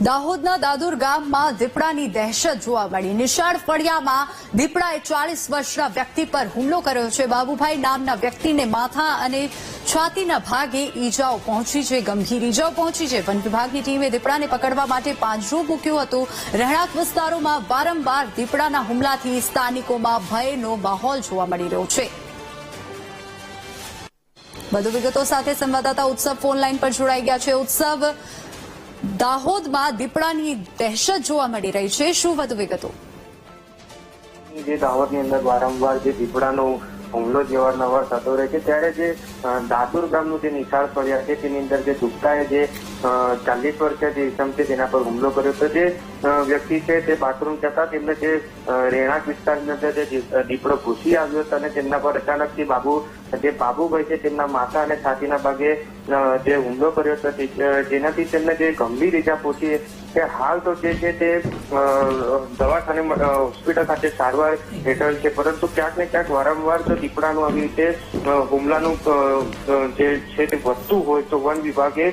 દાહોદના દાદુર ગામમાં દીપડાની દહેશત જોવા મળી। નિશાળ ફળિયામાં દીપડાએ 40 વર્ષના વ્યક્તિ પર હુમલો કર્યો છે। બાબુભાઈ નામના વ્યક્તિને માથા અને છાતીના ભાગે ઈજાઓ પહોંચી છે, ગંભીર ઈજાઓ પહોંચી છે। વન વિભાગની ટીમે દીપડાને પકડવા માટે પાંજરું મૂક્યું હતું। રહેણાંક વિસ્તારોમાં વારંવાર દીપડાના હુમલાથી સ્થાનિકોમાં ભયનો માહોલ જોવા મળી રહ્યો છે। વધુ વિગતો સાથે સંવાદદાતા ઉત્સવ ફોન લાઈન પર જોડાઈ ગયા છે। ઉત્સવ, દાહોદમાં દીપડાની દહેશત જોવા મળી રહી છે, શું વધુ વિગતો? જે દાહોદની અંદર વારંવાર જે દીપડાનો હુમલો અવારનવાર થતો રહે છે, ત્યારે જે દાદુર ગામનું જે નિશાળ ફળિયા છે તેની અંદર જે દુબતાએ જે 40 વર્ષીય જે ઇસમ છે તેના પર હુમલો કર્યો હતો। જે વ્યક્તિ છે તે બાથરૂમ જતા તેમને જે રહેણાંક વિસ્તારની અંદર જે દીપડો ઘૂસી આવ્યો હતો અને તેમના પર અચાનકથી બાબુભાઈ છે તેમના માથા અને છાતીના ભાગે જે હુમલો કર્યો હતો, જેનાથી તેમને જે ગંભીર ઈજા પહોંચી કે હાલ તો જે છે તે દવાખાને હોસ્પિટલ ખાતે સારવાર હેઠળ છે। પરંતુ ક્યાંક ને ક્યાંક વારંવાર તો દીપડાનું આવી રીતે હુમલાનું જે છે તે વધતું હોય તો વન વિભાગે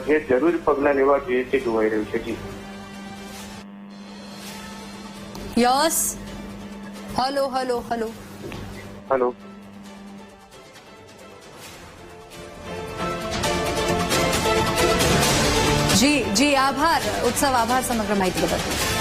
જે જરૂરી પગલાં લેવા જોઈએ તે જોવાઈ રહ્યું છે। જી yes, hello hello hello hello જી જી, આભાર ઉત્સવ, આભાર સમગ્ર માહિતી બદલ।